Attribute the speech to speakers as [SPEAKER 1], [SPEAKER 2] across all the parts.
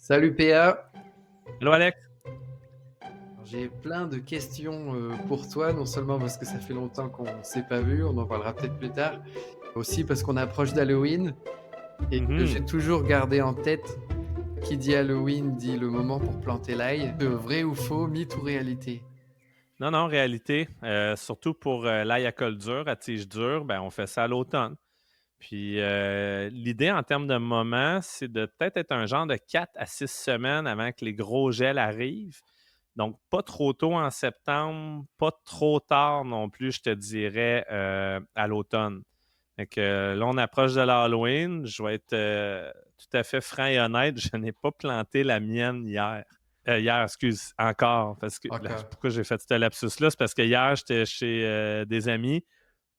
[SPEAKER 1] Salut PA.
[SPEAKER 2] Hello Alex.
[SPEAKER 1] J'ai plein de questions pour toi, non seulement parce que ça fait longtemps qu'on ne s'est pas vu, on en parlera peut-être plus tard, aussi parce qu'on approche d'Halloween et que
[SPEAKER 2] Mhm.
[SPEAKER 1] j'ai toujours gardé en tête qui dit Halloween dit le moment pour planter l'ail. Vrai ou faux, mythe ou réalité?
[SPEAKER 2] Non, non, réalité, surtout pour l'ail à col dur, à tige dure, ben, on fait ça à l'automne. Puis l'idée en termes de moment, c'est de peut-être être un genre de 4 à 6 semaines avant que les gros gels arrivent. Donc, pas trop tôt en septembre, pas trop tard non plus, je te dirais, à l'automne. Fait que là, on approche de l'Halloween. Je vais être tout à fait franc et honnête, je n'ai pas planté la mienne hier. Hier, excuse, encore. Parce que
[SPEAKER 1] Encore.
[SPEAKER 2] pourquoi j'ai fait ce lapsus-là? C'est parce que hier, j'étais chez des amis,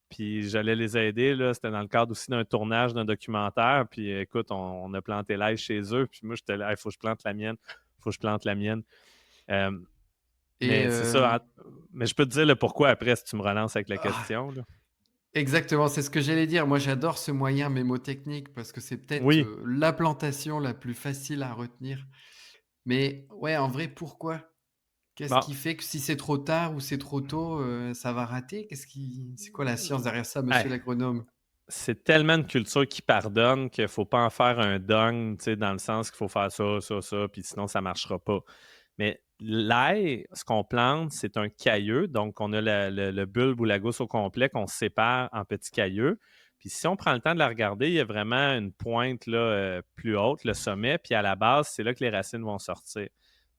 [SPEAKER 2] puis j'allais les aider. Là. C'était dans le cadre aussi d'un tournage d'un documentaire. Puis écoute, on a planté l'ail chez eux. Puis moi, j'étais là, il faut que je plante la mienne. Il faut que je plante la mienne. Euh,
[SPEAKER 1] Et
[SPEAKER 2] mais c'est ça. Mais je peux te dire le pourquoi après si tu me relances avec la
[SPEAKER 1] ah,
[SPEAKER 2] question. Là.
[SPEAKER 1] exactement, c'est ce que j'allais dire. Moi, j'adore ce moyen mémotechnique parce que c'est peut-être
[SPEAKER 2] Oui.
[SPEAKER 1] la plantation la plus facile à retenir. Mais ouais, en vrai, pourquoi? Qu'est-ce
[SPEAKER 2] Bon.
[SPEAKER 1] qui fait que si c'est trop tard ou c'est trop tôt, ça va rater? C'est quoi la science derrière ça, monsieur
[SPEAKER 2] Hey,
[SPEAKER 1] l'agronome?
[SPEAKER 2] c'est tellement une culture qui pardonne qu'il ne faut pas en faire un dogme, tu sais, dans le sens qu'il faut faire ça, ça, ça, puis sinon ça ne marchera pas. Mais l'ail, ce qu'on plante, c'est un cailleux. Donc, on a le bulbe ou la gousse au complet qu'on sépare en petits cailleux. Puis si on prend le temps de la regarder, il y a vraiment une pointe là, plus haute, le sommet, puis à la base, c'est là que les racines vont sortir.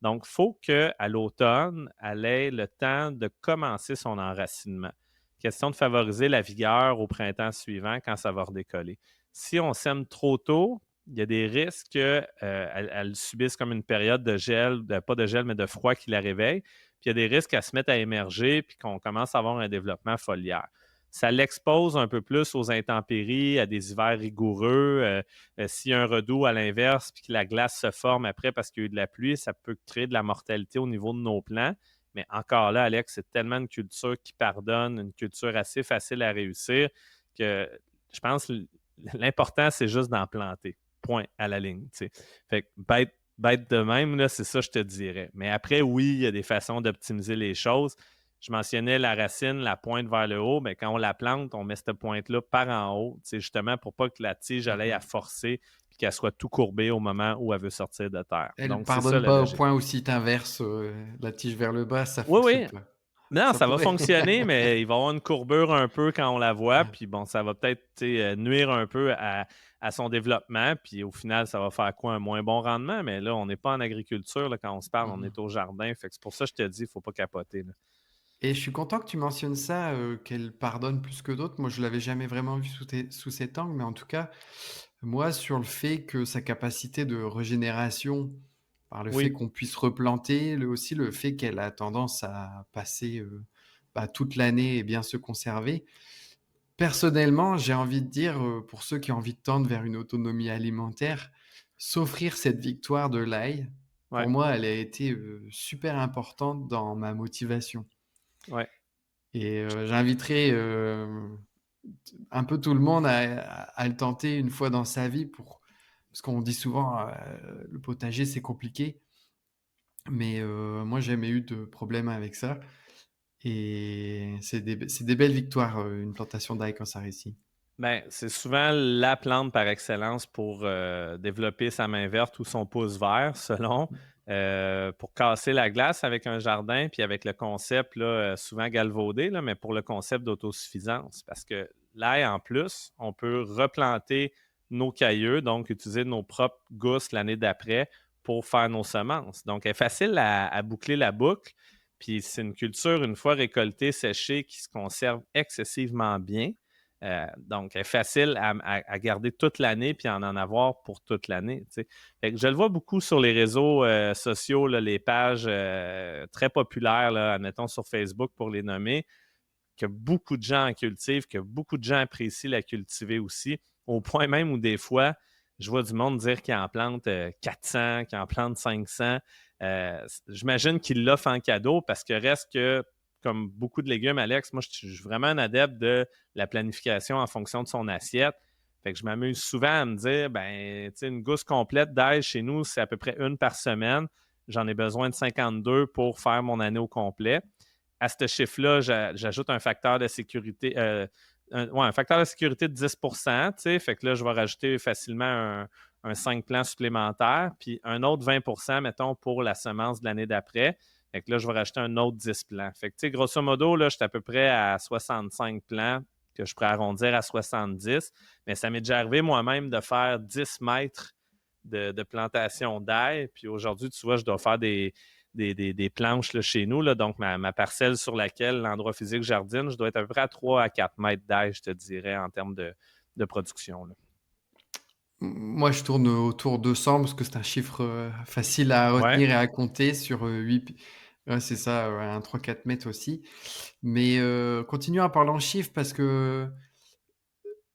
[SPEAKER 2] Donc, il faut qu'à l'automne, elle ait le temps de commencer son enracinement. Question de favoriser la vigueur au printemps suivant quand ça va redécoller. Si on sème trop tôt, il y a des risques qu'elle subisse comme une période de gel, pas de gel, mais de froid qui la réveille. Puis il y a des risques qu'elle se mette à émerger puis qu'on commence à avoir un développement foliaire. Ça l'expose un peu plus aux intempéries, à des hivers rigoureux. S'il y a un redout à l'inverse puis que la glace se forme après parce qu'il y a eu de la pluie, ça peut créer de la mortalité au niveau de nos plants. Mais encore là, Alex, c'est tellement une culture qui pardonne, une culture assez facile à réussir que je pense que l'important, c'est juste d'en planter. Point à la ligne. T'sais. Fait que bête de même, là, c'est ça, je te dirais. Mais après, oui, il y a des façons d'optimiser les choses. Je mentionnais la racine, la pointe vers le haut. Mais quand on la plante, on met cette pointe-là par en haut, justement pour pas que la tige aille à
[SPEAKER 1] Mmh.
[SPEAKER 2] forcer et qu'elle soit tout courbée au moment où elle veut sortir de terre.
[SPEAKER 1] Elle
[SPEAKER 2] Donc, c'est ça
[SPEAKER 1] pardonne
[SPEAKER 2] la
[SPEAKER 1] pas au
[SPEAKER 2] logique.
[SPEAKER 1] point où si tu inverses, la tige vers le bas, ça
[SPEAKER 2] Oui,
[SPEAKER 1] fonctionne
[SPEAKER 2] oui.
[SPEAKER 1] pas.
[SPEAKER 2] Non,
[SPEAKER 1] Ça
[SPEAKER 2] ça va
[SPEAKER 1] pourrait.
[SPEAKER 2] fonctionner, mais il va y avoir une courbure un peu quand on la voit.
[SPEAKER 1] Ah.
[SPEAKER 2] Puis bon, ça va peut-être nuire un peu à son développement. Puis au final, ça va faire quoi? Un moins bon rendement. Mais là, on n'est pas en agriculture là, quand on se parle, on
[SPEAKER 1] Mmh.
[SPEAKER 2] est au jardin. Fait que c'est pour ça que je te dis, il ne faut pas capoter. Là.
[SPEAKER 1] Et je suis content que tu mentionnes ça, qu'elle pardonne plus que d'autres. Moi, je l'avais jamais vraiment vu sous cet angle, mais en tout cas, moi, sur le fait que sa capacité de régénération, par le fait
[SPEAKER 2] Oui,
[SPEAKER 1] qu'on puisse replanter, aussi le fait qu'elle a tendance à passer, toute l'année et bien se conserver. Personnellement, j'ai envie de dire, pour ceux qui ont envie de tendre vers une autonomie alimentaire, s'offrir cette victoire de l'ail, pour
[SPEAKER 2] ouais,
[SPEAKER 1] moi, elle a été, super importante dans ma motivation.
[SPEAKER 2] ouais.
[SPEAKER 1] Et j'inviterai, un peu tout le monde à le tenter une fois dans sa vie parce qu'on dit souvent, le potager, c'est compliqué, mais moi, j'ai jamais eu de problème avec ça et c'est des belles victoires, une plantation d'ail quand ça réussit.
[SPEAKER 2] Ben, c'est souvent la plante par excellence pour développer sa main verte ou son pouce vert, selon, pour casser la glace avec un jardin, puis avec le concept, là, souvent galvaudé, là, mais pour le concept d'autosuffisance. Parce que l'ail, en plus, on peut replanter nos cailleux, donc utiliser nos propres gousses l'année d'après pour faire nos semences. Donc, elle est facile à boucler la boucle, puis c'est une culture, une fois récoltée, séchée, qui se conserve excessivement bien. Donc, elle est facile à garder toute l'année puis en avoir pour toute l'année. Tu sais. Fait que je le vois beaucoup sur les réseaux sociaux, là, les pages très populaires, là, admettons sur Facebook pour les nommer, que beaucoup de gens en cultivent, que beaucoup de gens apprécient la cultiver aussi, au point même où des fois, je vois du monde dire qu'il en plante 400, qu'il en plante 500. J'imagine qu'il l'offre en cadeau parce que reste que, comme beaucoup de légumes, Alex, moi, je suis vraiment un adepte de la planification en fonction de son assiette. Fait que je m'amuse souvent à me dire, ben, tu sais, une gousse complète d'ail chez nous, c'est à peu près une par semaine. J'en ai besoin de 52 pour faire mon année au complet. À ce chiffre-là, j'ajoute un facteur de sécurité, un facteur de sécurité de 10%, tu sais, fait que là, je vais rajouter facilement un 5 plans supplémentaire, puis un autre 20%, mettons, pour la semence de l'année d'après. Fait que là, je vais rajouter un autre 10 plans. Fait que, tu sais, grosso modo, là, je suis à peu près à 65 plans que je pourrais arrondir à 70. Mais ça m'est déjà arrivé moi-même de faire 10 mètres de plantation d'ail. Puis aujourd'hui, tu vois, je dois faire des planches là, chez nous. Là, donc, ma parcelle sur laquelle l'endroit physique jardine, je dois être à peu près à 3 à 4 mètres d'ail, je te dirais, en termes de production. Là.
[SPEAKER 1] Moi, je tourne autour de 100 parce que c'est un chiffre, facile à
[SPEAKER 2] Ouais,
[SPEAKER 1] retenir et à compter sur, 8 p ouais, c'est ça, ouais, un 3-4 m aussi. Mais, continuons à parler en chiffres parce qu'il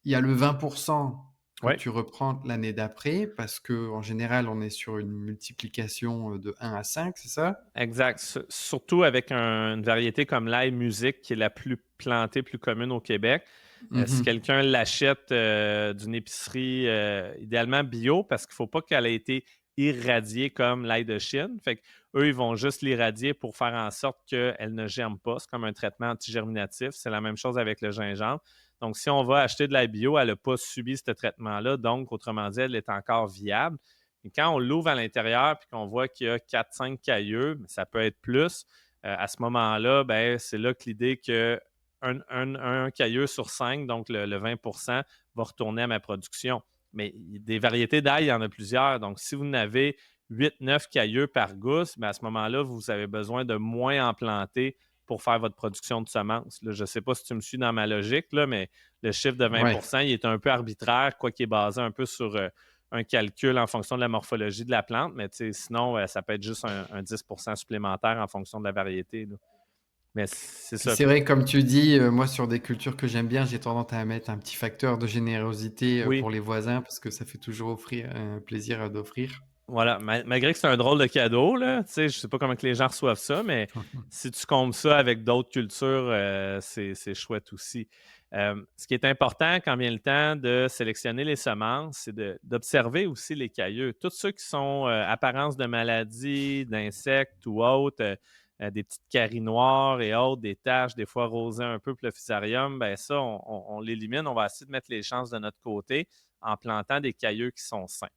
[SPEAKER 1] y a le 20 que
[SPEAKER 2] ouais.
[SPEAKER 1] tu reprends l'année d'après parce qu'en général, on est sur une multiplication, de 1 à 5, c'est ça?
[SPEAKER 2] Exact. Surtout avec une variété comme l'ail musique, qui est la plus plantée, plus commune au Québec. Si
[SPEAKER 1] Mmh.
[SPEAKER 2] quelqu'un l'achète d'une épicerie, idéalement bio, parce qu'il ne faut pas qu'elle ait été irradiée comme l'ail de Chine. Fait qu'eux, ils vont juste l'irradier pour faire en sorte qu'elle ne germe pas. C'est comme un traitement antigerminatif. C'est la même chose avec le gingembre. Donc, si on va acheter de l'ail bio, elle n'a pas subi ce traitement-là. Donc, autrement dit, elle est encore viable. Et quand on l'ouvre à l'intérieur et qu'on voit qu'il y a 4-5 cailleux, ça peut être plus, à ce moment-là, ben, c'est là que l'idée que un cailleux sur 5, donc le 20 va retourner à ma production. Mais des variétés d'ail, il y en a plusieurs. Donc, si vous en avez 8-9 cailleux par gousse, ben à ce moment-là, vous avez besoin de moins en planter pour faire votre production de semences. Là, je ne sais pas si tu me suis dans ma logique, là, mais le chiffre de 20
[SPEAKER 1] Ouais.
[SPEAKER 2] il est un peu arbitraire, quoi qu'il est basé un peu sur un calcul en fonction de la morphologie de la plante, mais sinon, ça peut être juste un 10 supplémentaire en fonction de la variété. Là. Mais c'est
[SPEAKER 1] Puis
[SPEAKER 2] ça.
[SPEAKER 1] c'est vrai, comme tu dis, moi, sur des cultures que j'aime bien, j'ai tendance à mettre un petit facteur de générosité,
[SPEAKER 2] Oui,
[SPEAKER 1] pour les voisins parce que ça fait toujours offrir plaisir, d'offrir.
[SPEAKER 2] voilà. Malgré que c'est un drôle de cadeau, là, je ne sais pas comment que les gens reçoivent ça, mais si tu combes ça avec d'autres cultures, c'est chouette aussi. Ce qui est important quand vient le temps de sélectionner les semences, c'est d'observer aussi les cailleux. Tous ceux qui sont apparence de maladie, d'insectes ou autres, des petites caries noires et autres, des taches, des fois rosées un peu pour le fusarium, ben ça, on l'élimine. On va essayer de mettre les chances de notre côté en plantant des cailleux qui sont sains.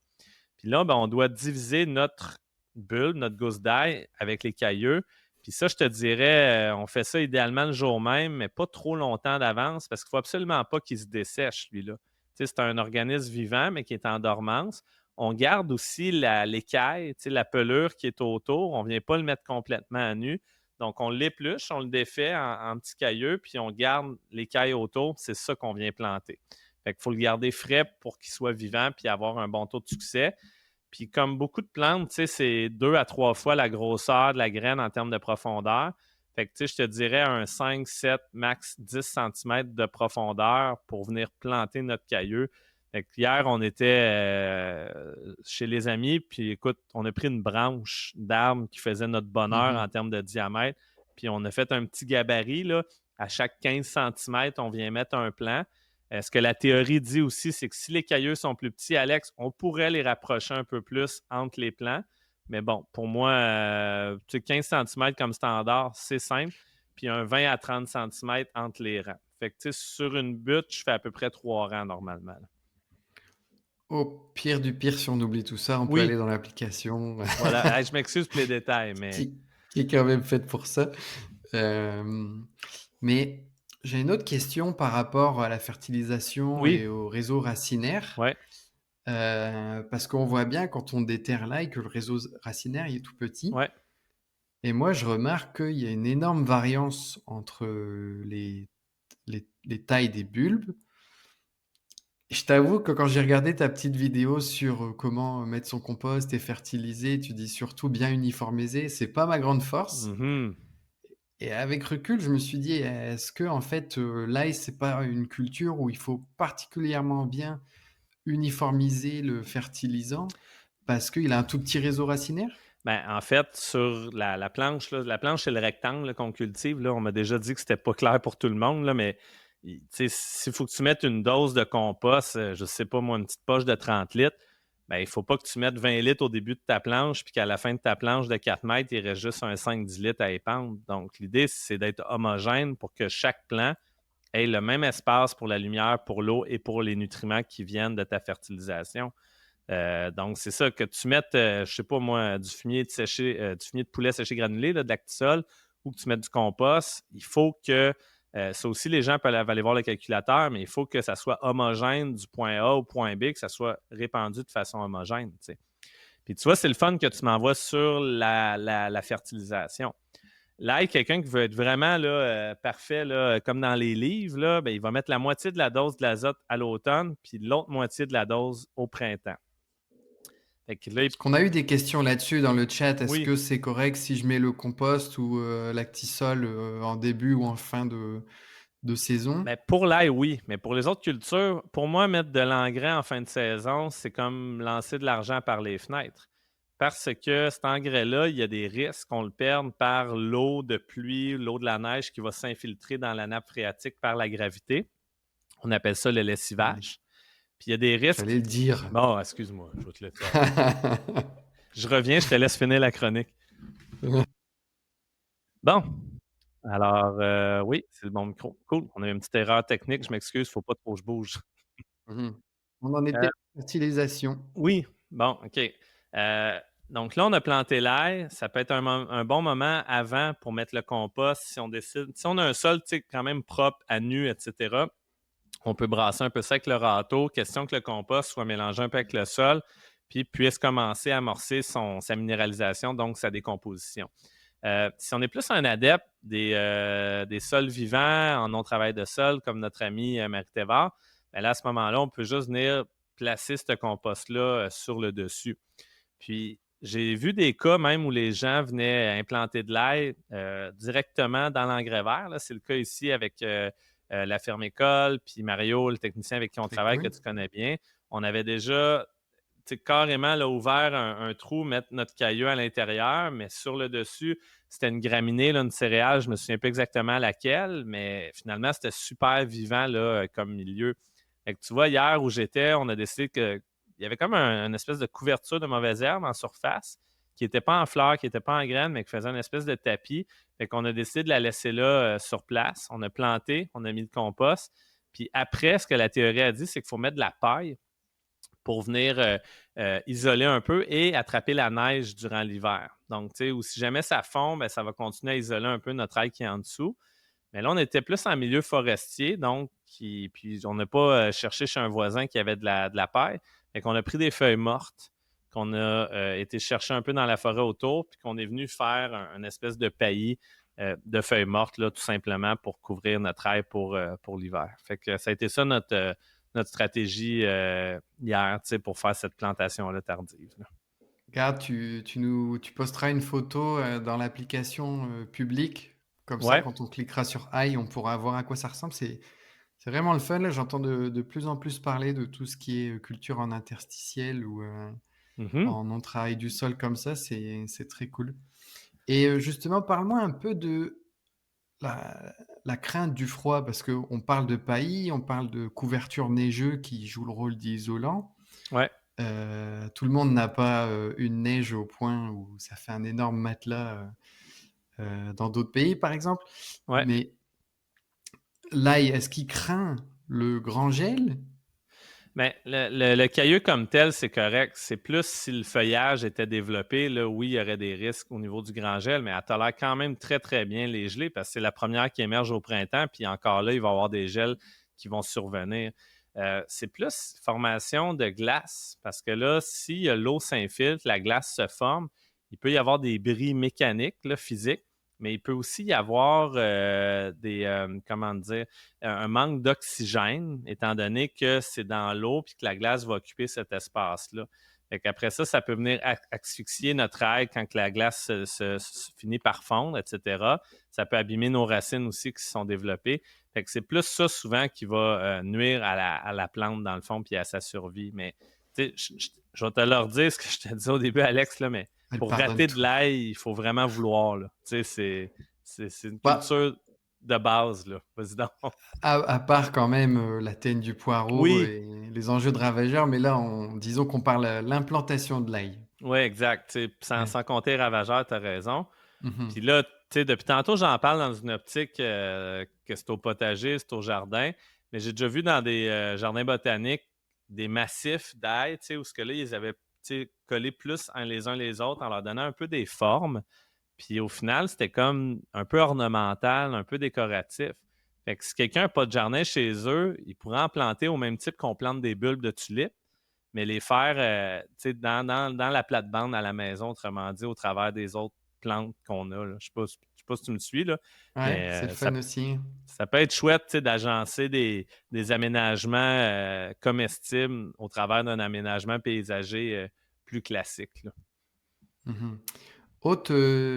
[SPEAKER 2] Puis là, ben, on doit diviser notre bulle, notre gousse d'ail avec les cailleux. Puis ça, je te dirais, on fait ça idéalement le jour même, mais pas trop longtemps d'avance parce qu'il ne faut absolument pas qu'il se dessèche, lui-là. Tu sais, c'est un organisme vivant, mais qui est en dormance. On garde aussi l'écaille, tu sais, la pelure qui est autour. On ne vient pas le mettre complètement à nu. Donc, on l'épluche, on le défait en petits cailleux, puis on garde l'écaille autour. C'est ça qu'on vient planter. Fait qu'il faut le garder frais pour qu'il soit vivant puis avoir un bon taux de succès. Puis comme beaucoup de plantes, tu sais, c'est 2 à 3 fois la grosseur de la graine en termes de profondeur. Fait que, tu sais, je te dirais un 5, 7, max 10 centimètres de profondeur pour venir planter notre cailleux. Fait que hier, on était chez les amis, puis écoute, on a pris une branche d'arbre qui faisait notre bonheur
[SPEAKER 1] Mmh.
[SPEAKER 2] en termes de diamètre, puis on a fait un petit gabarit, là. À chaque 15 centimètres, on vient mettre un plant. Ce que la théorie dit aussi, c'est que si les cailleux sont plus petits, Alex, on pourrait les rapprocher un peu plus entre les plants. Mais bon, pour moi, 15 centimètres comme standard, c'est simple. Puis un 20 à 30 centimètres entre les rangs. Fait que sur une butte, je fais à peu près 3 rangs normalement. Là.
[SPEAKER 1] Au pire du pire, si on oublie tout ça, on peut aller
[SPEAKER 2] Oui,
[SPEAKER 1] dans l'application
[SPEAKER 2] voilà. Hey, je m'excuse pour les détails, mais
[SPEAKER 1] qui est quand même faite pour ça. Mais j'ai une autre question par rapport à la fertilisation
[SPEAKER 2] oui,
[SPEAKER 1] et au réseau racinaire.
[SPEAKER 2] ouais,
[SPEAKER 1] Parce qu'on voit bien quand on déterre l'ail que le réseau racinaire, il est tout petit
[SPEAKER 2] ouais.
[SPEAKER 1] et moi je remarque qu'il y a une énorme variance entre, les tailles des bulbes. Je t'avoue que quand j'ai regardé ta petite vidéo sur, comment mettre son compost et fertiliser, tu dis surtout bien uniformiser, c'est pas ma grande force
[SPEAKER 2] Mhm.
[SPEAKER 1] et avec recul, je me suis dit: «Est-ce que en fait, l'ail, c'est pas une culture où il faut particulièrement bien uniformiser le fertilisant parce qu'il a un tout petit réseau racinaire?»
[SPEAKER 2] Ben, en fait, sur la planche, là, la planche, c'est le rectangle là, qu'on cultive. Là, on m'a déjà dit que c'était pas clair pour tout le monde, là, mais S'il faut que tu mettes une dose de compost, je ne sais pas moi, une petite poche de 30 litres, ben, il ne faut pas que tu mettes 20 litres au début de ta planche, puis qu'à la fin de ta planche de 4 mètres, il reste juste un 5-10 litres à épandre. Donc, l'idée, c'est d'être homogène pour que chaque plant ait le même espace pour la lumière, pour l'eau et pour les nutriments qui viennent de ta fertilisation. Donc, c'est ça, que tu mettes, je ne sais pas moi, du fumier de poulet séché granulé, là, de l'actisol, ou que tu mettes du compost, il faut que, ça aussi, les gens peuvent aller voir le calculateur, mais il faut que ça soit homogène du point A au point B, que ça soit répandu de façon homogène. Puis tu vois, c'est le fun que tu m'envoies sur la fertilisation. Là, quelqu'un qui veut être vraiment là, parfait, là, comme dans les livres, là, ben, il va mettre la moitié de la dose de l'azote à l'automne, puis l'autre moitié de la dose au printemps. Fait que là,
[SPEAKER 1] Parce qu'on a eu des questions là-dessus dans le chat. Est-ce
[SPEAKER 2] oui,
[SPEAKER 1] que c'est correct si je mets le compost ou l'actisol, en début ou en fin de saison?
[SPEAKER 2] ben, pour l'ail, oui. Mais pour les autres cultures, pour moi, mettre de l'engrais en fin de saison, c'est comme lancer de l'argent par les fenêtres. Parce que cet engrais-là, il y a des risques qu'on le perde par l'eau de pluie, l'eau de la neige qui va s'infiltrer dans la nappe phréatique par la gravité. On appelle ça le
[SPEAKER 1] Ouais,
[SPEAKER 2] lessivage. Puis il y a des risques.
[SPEAKER 1] j'allais le dire.
[SPEAKER 2] Bon, excuse-moi, je vais te laisser aller. Je reviens, je te laisse finir la chronique. Bon, alors, oui, c'est le bon micro. Cool. On a eu une petite erreur technique. Je m'excuse, il ne faut pas trop que je bouge.
[SPEAKER 1] Mmh. On en était
[SPEAKER 2] Euh,
[SPEAKER 1] à la fertilisation.
[SPEAKER 2] oui, bon, OK. Donc là, on a planté l'ail. Ça peut être un bon moment avant pour mettre le compost si on décide. Si on a un sol quand même propre, à nu, etc., on peut brasser un peu ça avec le râteau. Question que le compost soit mélangé un peu avec le sol, puis puisse commencer à amorcer sa minéralisation, donc sa décomposition. Si on est plus un adepte des sols vivants en non-travail de sol, comme notre ami Marie Thévard, ben là, à ce moment-là, on peut juste venir placer ce compost-là sur le dessus. Puis, j'ai vu des cas même où les gens venaient implanter de l'ail directement dans l'engrais vert. Là. C'est le cas ici avec la ferme école, puis Mario, le technicien avec qui on
[SPEAKER 1] Très
[SPEAKER 2] travaille, que
[SPEAKER 1] cool.
[SPEAKER 2] tu connais bien. On avait déjà carrément là, ouvert un trou, mettre notre caillou à l'intérieur, mais sur le dessus, c'était une graminée, là, une céréale, je ne me souviens pas exactement laquelle, mais finalement, c'était super vivant là, comme milieu. Fait que tu vois, hier où j'étais, on a décidé qu'il y avait comme une espèce de couverture de mauvaises herbes en surface qui n'était pas en fleurs, qui n'était pas en graines, mais qui faisait une espèce de tapis. Fait qu'on a décidé de la laisser là sur place. On a planté, on a mis le compost. Puis après, ce que la théorie a dit, c'est qu'il faut mettre de la paille pour venir isoler un peu et attraper la neige durant l'hiver. Donc, tu sais, ou si jamais ça fond, ben, ça va continuer à isoler un peu notre ail qui est en dessous. Mais là, on était plus en milieu forestier, donc, puis on n'a pas cherché chez un voisin qui avait de la paille. Fait qu'on a pris des feuilles mortes, qu'on a été chercher un peu dans la forêt autour, puis qu'on est venu faire un espèce de paillis de feuilles mortes, là, tout simplement, pour couvrir notre ail pour l'hiver. Fait que ça a été ça notre stratégie hier, pour faire cette plantation-là tardive. Là.
[SPEAKER 1] Regarde, tu posteras une photo, dans l'application, publique. Comme ça,
[SPEAKER 2] Ouais.
[SPEAKER 1] quand on cliquera sur "Ail", on pourra voir à quoi ça ressemble. C'est vraiment le fun, là. J'entends de plus en plus parler de tout ce qui est, culture en interstitiel ou,
[SPEAKER 2] Mhm.
[SPEAKER 1] en non-travail du sol comme ça. C'est très cool et justement, parle-moi un peu de la crainte du froid parce qu'on parle de paillis, on parle de couverture neigeux qui joue le rôle d'isolant.
[SPEAKER 2] Ouais.
[SPEAKER 1] Tout le monde n'a pas, une neige au point où ça fait un énorme matelas, dans d'autres pays, par exemple.
[SPEAKER 2] Ouais.
[SPEAKER 1] Mais l'ail, est-ce qu'il craint le grand gel?
[SPEAKER 2] Mais le caillou comme tel, c'est correct. C'est plus si le feuillage était développé, là, oui, il y aurait des risques au niveau du grand gel, mais elle tolère quand même très, très bien les gelées parce que c'est la première qui émerge au printemps, puis encore là, il va y avoir des gels qui vont survenir. C'est plus formation de glace parce que là, si l'eau s'infiltre, la glace se forme, il peut y avoir des bris mécaniques, là, physiques, mais il peut aussi y avoir comment dire, un manque d'oxygène, étant donné que c'est dans l'eau puis que la glace va occuper cet espace-là. Fait qu'après ça, ça peut venir asphyxier notre ail quand que la glace finit par fondre, etc. Ça peut abîmer nos racines aussi qui se sont développées. Fait que c'est plus ça souvent qui va nuire à la plante dans le fond puis à sa survie. Mais tu sais, je vais te leur dire ce que je te disais au début, Alex, là, mais
[SPEAKER 1] Elle
[SPEAKER 2] pour
[SPEAKER 1] pardonne
[SPEAKER 2] rater de
[SPEAKER 1] tout.
[SPEAKER 2] l'ail, il faut vraiment vouloir. Là. Tu sais, c'est une
[SPEAKER 1] Bah,
[SPEAKER 2] culture de base, là. Vas-y donc.
[SPEAKER 1] À part quand même, la teigne du poireau
[SPEAKER 2] Oui,
[SPEAKER 1] et les enjeux de ravageurs, mais là, disons qu'on parle, l'implantation de l'ail.
[SPEAKER 2] oui, exact. Tu sais, sans,
[SPEAKER 1] Ouais.
[SPEAKER 2] sans compter ravageur, tu as raison.
[SPEAKER 1] Mmh.
[SPEAKER 2] Puis là, tu sais, depuis tantôt, j'en parle dans une optique que c'est au potager, c'est au jardin. Mais j'ai déjà vu dans des jardins botaniques des massifs d'ail, tu sais, où ce que là, ils avaient tu sais, collé plus les uns les autres en leur donnant un peu des formes. Puis au final, c'était comme un peu ornemental, un peu décoratif. Fait que si quelqu'un n'a pas de jardin chez eux, il pourrait en planter au même type qu'on plante des bulbes de tulipes, mais les faire tu sais, dans la plate-bande à la maison, autrement dit, au travers des autres plantes qu'on a. Là. Je sais pas si tu me suis, là,
[SPEAKER 1] Ouais, c'est
[SPEAKER 2] mais
[SPEAKER 1] le fun aussi.
[SPEAKER 2] ça peut être chouette tu sais, d'agencer des aménagements comestibles au travers d'un aménagement paysager plus classique. Là.
[SPEAKER 1] Mmh. Autre,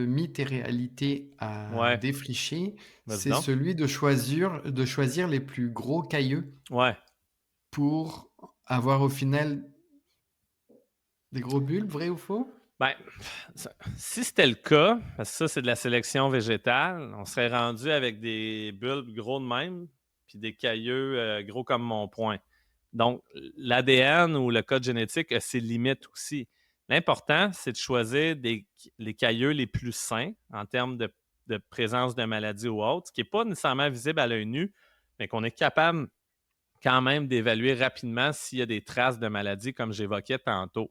[SPEAKER 1] mythe et réalité à
[SPEAKER 2] Ouais,
[SPEAKER 1] défricher,
[SPEAKER 2] vas-y
[SPEAKER 1] c'est
[SPEAKER 2] donc.
[SPEAKER 1] celui de choisir les plus gros cailleux
[SPEAKER 2] Ouais.
[SPEAKER 1] pour avoir au final des gros bulbes, vrai ou faux?
[SPEAKER 2] Ben, si c'était le cas, parce que ça, c'est de la sélection végétale, on serait rendu avec des bulbes gros de même, puis des cailleux gros comme mon poing. Donc, l'ADN ou le code génétique a ses limites aussi. L'important, c'est de choisir les cailleux les plus sains en termes de présence de maladies ou autres, ce qui n'est pas nécessairement visible à l'œil nu, mais qu'on est capable quand même d'évaluer rapidement s'il y a des traces de maladies, comme j'évoquais tantôt.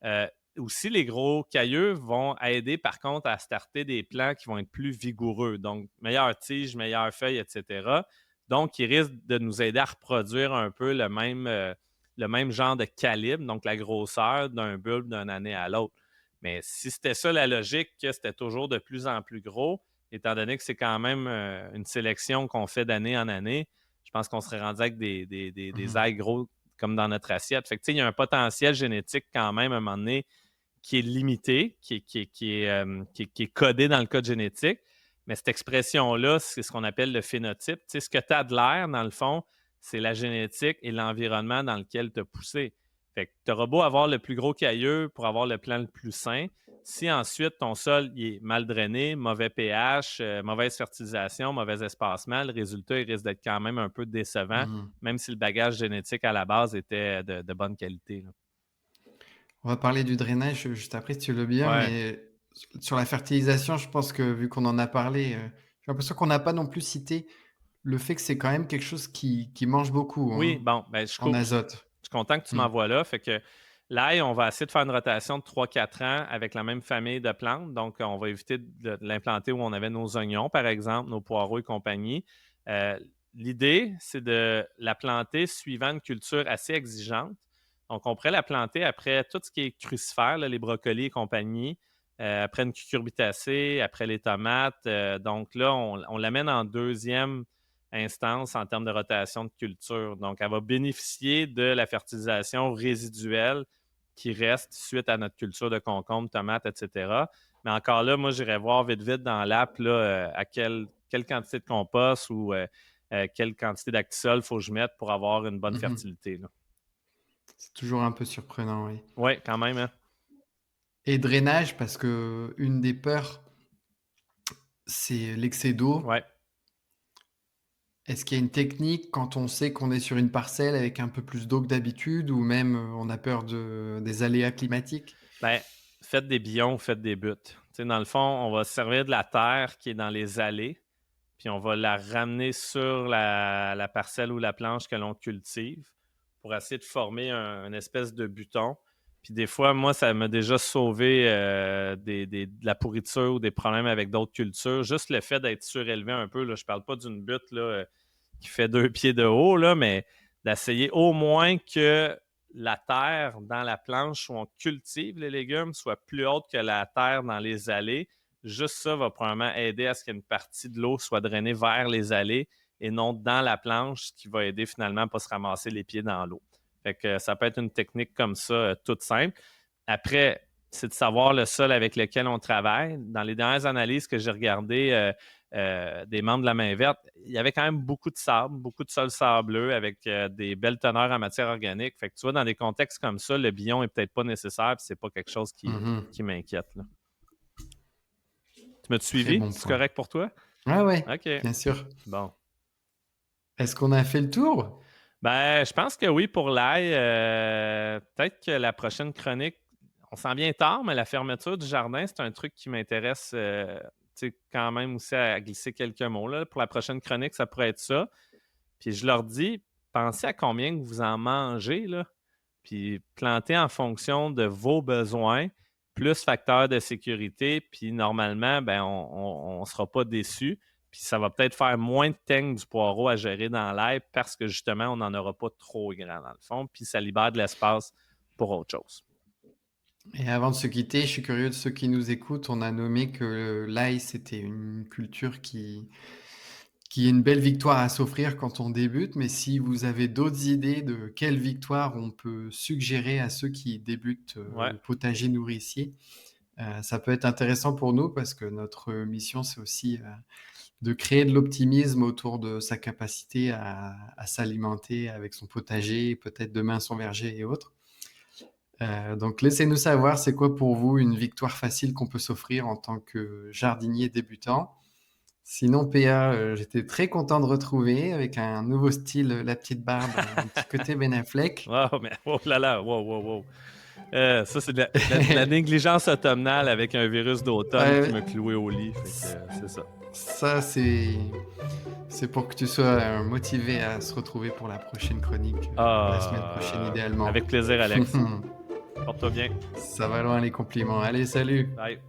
[SPEAKER 2] Euh, Aussi, les gros cailleux vont aider, par contre, à starter des plants qui vont être plus vigoureux. Donc, meilleure tige, meilleures feuilles, etc. Donc, ils risquent de nous aider à reproduire un peu le même genre de calibre, donc la grosseur d'un bulbe d'une année à l'autre. Mais si c'était ça la logique, que c'était toujours de plus en plus gros, étant donné que c'est quand même une sélection qu'on fait d'année en année, je pense qu'on serait rendu avec des
[SPEAKER 1] Mmh.
[SPEAKER 2] ailes gros comme dans notre assiette. Fait que, il y a un potentiel génétique quand même à un moment donné qui est limité, qui est codé dans le code génétique. Mais cette expression-là, c'est ce qu'on appelle le phénotype. Ce que tu as de l'air, dans le fond, c'est la génétique et l'environnement dans lequel tu as poussé. Fait que tu auras beau avoir le plus gros cailleux pour avoir le plant le plus sain. Si ensuite ton sol il est mal drainé, mauvais pH, mauvaise fertilisation, mauvais espacement, le résultat il risque d'être quand même un peu décevant,
[SPEAKER 1] Mmh.
[SPEAKER 2] même si le bagage génétique à la base était de bonne qualité. Là.
[SPEAKER 1] On va parler du drainage, juste après si tu veux bien,
[SPEAKER 2] Ouais.
[SPEAKER 1] mais sur la fertilisation, je pense que vu qu'on en a parlé, j'ai l'impression qu'on n'a pas non plus cité le fait que c'est quand même quelque chose qui mange beaucoup,
[SPEAKER 2] Oui,
[SPEAKER 1] hein,
[SPEAKER 2] bon, ben,
[SPEAKER 1] en azote.
[SPEAKER 2] je suis content que tu
[SPEAKER 1] Mmh.
[SPEAKER 2] m'envoies là. Fait que l'ail, on va essayer de faire une rotation de 3-4 ans avec la même famille de plantes. Donc, on va éviter de l'implanter où on avait nos oignons, par exemple, nos poireaux et compagnie. Euh, L'idée, c'est de la planter suivant une culture assez exigeante. Donc, on pourrait la planter après tout ce qui est crucifère, là, les brocolis et compagnie, après une cucurbitacée, après les tomates. Donc là, on l'amène en deuxième instance en termes de rotation de culture. Donc, elle va bénéficier de la fertilisation résiduelle qui reste suite à notre culture de concombre, tomates, etc. Mais encore là, moi, j'irais voir vite, vite dans l'app là, à quelle quantité de compost ou quelle quantité d'actisol il faut que je mette pour avoir une bonne
[SPEAKER 1] Mmh.
[SPEAKER 2] fertilité. Là.
[SPEAKER 1] C'est toujours un peu surprenant, oui.
[SPEAKER 2] Oui, quand même. Hein?
[SPEAKER 1] Et drainage parce que une des peurs, c'est l'excès d'eau.
[SPEAKER 2] Ouais.
[SPEAKER 1] Est-ce qu'il y a une technique quand on sait qu'on est sur une parcelle avec un peu plus d'eau que d'habitude ou même, on a peur des aléas climatiques?
[SPEAKER 2] Ben, faites des bions, faites des buts. Tu sais, dans le fond, on va se servir de la terre qui est dans les allées puis on va la ramener sur la parcelle ou la planche que l'on cultive pour essayer de former une espèce de buton. Puis des fois, moi, ça m'a déjà sauvé de la pourriture ou des problèmes avec d'autres cultures. Juste le fait d'être surélevé un peu, là, je ne parle pas d'une butte là, qui fait 2 pieds de haut, là, mais d'essayer au moins que la terre dans la planche où on cultive les légumes soit plus haute que la terre dans les allées. Juste ça va probablement aider à ce qu'une partie de l'eau soit drainée vers les allées et non dans la planche, ce qui va aider finalement à ne pas se ramasser les pieds dans l'eau. Fait que ça peut être une technique comme ça, toute simple. Après, c'est de savoir le sol avec lequel on travaille. Dans les dernières analyses que j'ai regardées des membres de la main verte, il y avait quand même beaucoup de sable, beaucoup de sol sableux avec des belles teneurs en matière organique. Fait que tu vois, dans des contextes comme ça, le bion est peut-être pas nécessaire, puis c'est pas quelque chose qui,
[SPEAKER 1] Mmh.
[SPEAKER 2] qui m'inquiète. Là. Tu m'as
[SPEAKER 1] Très
[SPEAKER 2] suivi?
[SPEAKER 1] bon
[SPEAKER 2] C'est
[SPEAKER 1] point.
[SPEAKER 2] correct pour toi?
[SPEAKER 1] Ouais, ouais,
[SPEAKER 2] OK,
[SPEAKER 1] bien sûr.
[SPEAKER 2] bon.
[SPEAKER 1] Est-ce qu'on a fait le tour?
[SPEAKER 2] Ben, je pense que oui pour l'ail. Peut-être que la prochaine chronique, on s'en vient tard, mais la fermeture du jardin, c'est un truc qui m'intéresse, tu sais, quand même aussi à glisser quelques mots, là. Pour la prochaine chronique, ça pourrait être ça. Puis je leur dis, pensez à combien que vous en mangez, là, puis plantez en fonction de vos besoins, plus facteur de sécurité, puis normalement, ben, on ne sera pas déçus. Puis ça va peut-être faire moins de teigne du poireau à gérer dans l'air parce que justement, on n'en aura pas trop grand dans le fond, puis ça libère de l'espace pour autre chose.
[SPEAKER 1] Et avant de se quitter, je suis curieux de ceux qui nous écoutent. On a nommé que l'ail, c'était une culture qui est une belle victoire à s'offrir quand on débute. Mais si vous avez d'autres idées de quelle victoire on peut suggérer à ceux qui débutent
[SPEAKER 2] Ouais,
[SPEAKER 1] le potager nourricier, ça peut être intéressant pour nous parce que notre mission, c'est aussi de créer de l'optimisme autour de sa capacité à s'alimenter avec son potager, peut-être demain son verger et autres. Donc laissez-nous savoir, c'est quoi pour vous une victoire facile qu'on peut s'offrir en tant que jardinier débutant. Sinon, PA, j'étais très content de retrouver avec un nouveau style, la petite barbe, un petit côté Ben Affleck.
[SPEAKER 2] wow, mais oh là là, wow, wow, wow. Ça, c'est de la négligence automnale avec un virus d'automne qui
[SPEAKER 1] Ouais,
[SPEAKER 2] m'a cloué au lit. Fait que c'est ça.
[SPEAKER 1] ça, c'est pour que tu sois motivé à se retrouver pour la prochaine chronique, la semaine prochaine idéalement.
[SPEAKER 2] Avec plaisir, Alex. Porte-toi bien.
[SPEAKER 1] Ça va loin les compliments. Allez, salut!
[SPEAKER 2] Bye.